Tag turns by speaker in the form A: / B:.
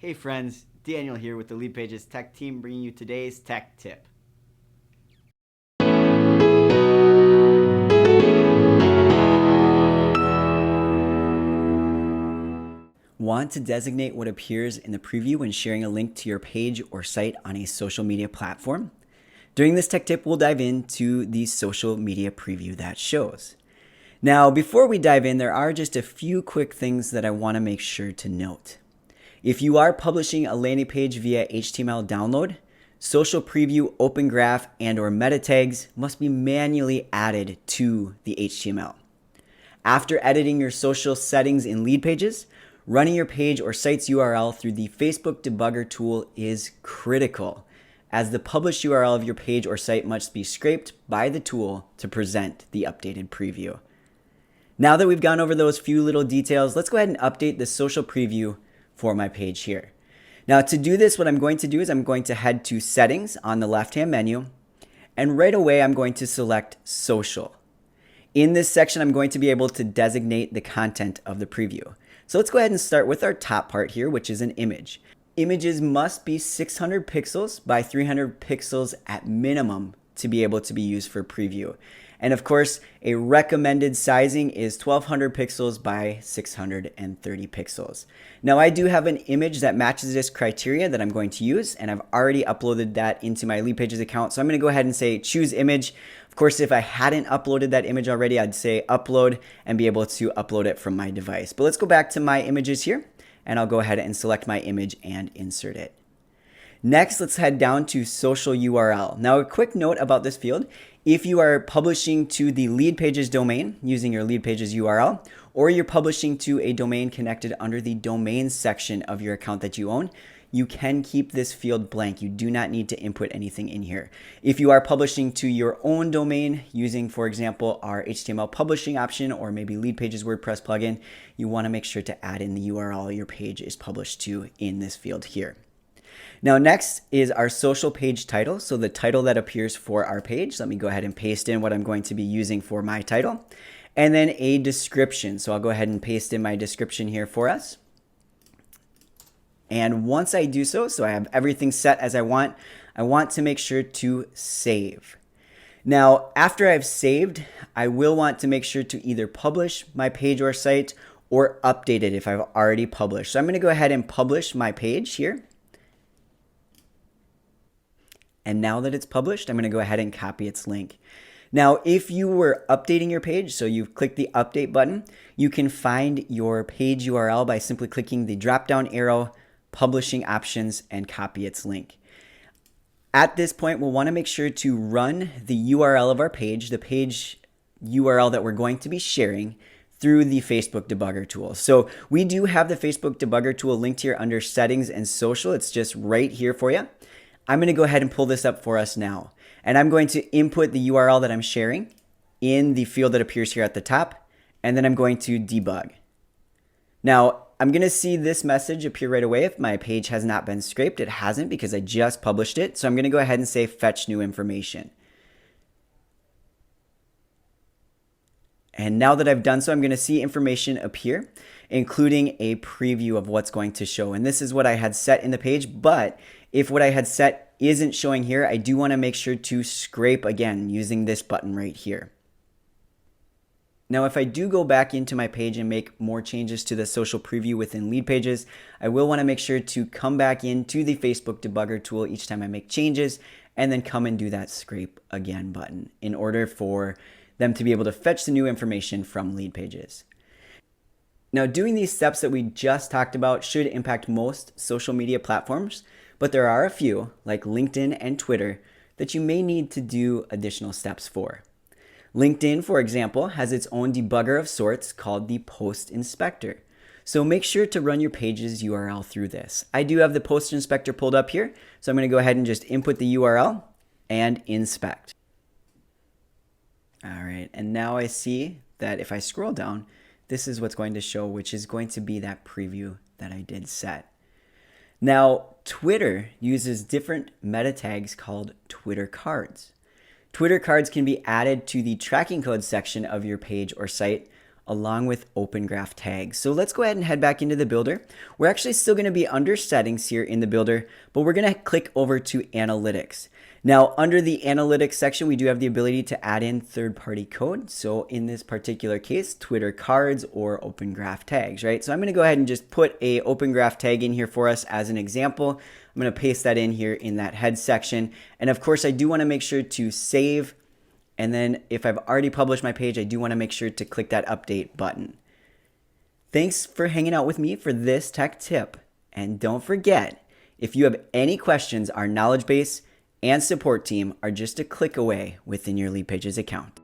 A: Hey friends, Daniel here with the Leadpages tech team bringing you today's tech tip. Want to designate what appears in the preview when sharing a link to your page or site on a social media platform? During this tech tip, we'll dive into the social media preview that shows. Now, before we dive in, there are just a few quick things that I want to make sure to note. If you are publishing a landing page via HTML download, social preview, open graph, and/or meta tags must be manually added to the HTML. After editing your social settings in Leadpages, running your page or site's URL through the Facebook debugger tool is critical, as the published URL of your page or site must be scraped by the tool to present the updated preview. Now that we've gone over those few little details, let's go ahead and update the social preview for my page here. Now to do this, what I'm going to do is I'm going to head to Settings on the left-hand menu, and right away I'm going to select Social. In this section, I'm going to be able to designate the content of the preview. So let's go ahead and start with our top part here, which is an image. Images must be 600 pixels by 300 pixels at minimum to be able to be used for preview. And of course, a recommended sizing is 1200 pixels by 630 pixels. Now I do have an image that matches this criteria that I'm going to use, and I've already uploaded that into my Leadpages account. So I'm going to go ahead and say choose image. Of course, if I hadn't uploaded that image already, I'd say upload and be able to upload it from my device. But let's go back to my images here, and I'll go ahead and select my image and insert it. Next, let's head down to social URL. Now, a quick note about this field. If you are publishing to the Leadpages domain using your Leadpages URL, or you're publishing to a domain connected under the domain section of your account that you own, you can keep this field blank. You do not need to input anything in here. If you are publishing to your own domain using, for example, our HTML publishing option or maybe Leadpages WordPress plugin, you want to make sure to add in the URL your page is published to in this field here. Now next is our social page title, so the title that appears for our page. Let me go ahead and paste in what I'm going to be using for my title. And then a description, so I'll go ahead and paste in my description here for us. And once I do so I have everything set as I want to make sure to save. Now, after I've saved, I will want to make sure to either publish my page or site or update it if I've already published. So I'm going to go ahead and publish my page here. And now that it's published, I'm going to go ahead and copy its link. Now, if you were updating your page, so you've clicked the update button, you can find your page URL by simply clicking the drop-down arrow, publishing options, and copy its link. At this point, we'll want to make sure to run the URL of our page, the page URL that we're going to be sharing, through the Facebook debugger tool. So we do have the Facebook debugger tool linked here under settings and social. It's just right here for you. I'm going to go ahead and pull this up for us now. And I'm going to input the URL that I'm sharing in the field that appears here at the top. And then I'm going to debug. Now, I'm going to see this message appear right away if my page has not been scraped. It hasn't because I just published it. So I'm going to go ahead and say fetch new information. And now that I've done so, I'm going to see information appear, including a preview of what's going to show. And this is what I had set in the page, but if what I had set isn't showing here, I do want to make sure to scrape again using this button right here. Now, if I do go back into my page and make more changes to the social preview within Leadpages, I will want to make sure to come back into the Facebook debugger tool each time I make changes and then come and do that scrape again button in order for them to be able to fetch the new information from Leadpages. Now, doing these steps that we just talked about should impact most social media platforms, but there are a few, like LinkedIn and Twitter, that you may need to do additional steps for. LinkedIn, for example, has its own debugger of sorts called the Post Inspector. So make sure to run your page's URL through this. I do have the Post Inspector pulled up here, so I'm going to go ahead and just input the URL and inspect. All right, and now I see that if I scroll down, this is what's going to show, which is going to be that preview that I did set. Now, Twitter uses different meta tags called Twitter cards. Twitter cards can be added to the tracking code section of your page or site along with Open Graph tags. So let's go ahead and head back into the builder. We're actually still going to be under settings here in the builder, but we're going to click over to analytics. Now, under the analytics section, we do have the ability to add in third-party code. So in this particular case, Twitter cards or Open Graph tags, right? So I'm going to go ahead and just put a Open Graph tag in here for us as an example. I'm going to paste that in here in that head section. And of course, I do want to make sure to save. And then if I've already published my page, I do want to make sure to click that update button. Thanks for hanging out with me for this tech tip. And don't forget, if you have any questions, our knowledge base and support team are just a click away within your Leadpages account.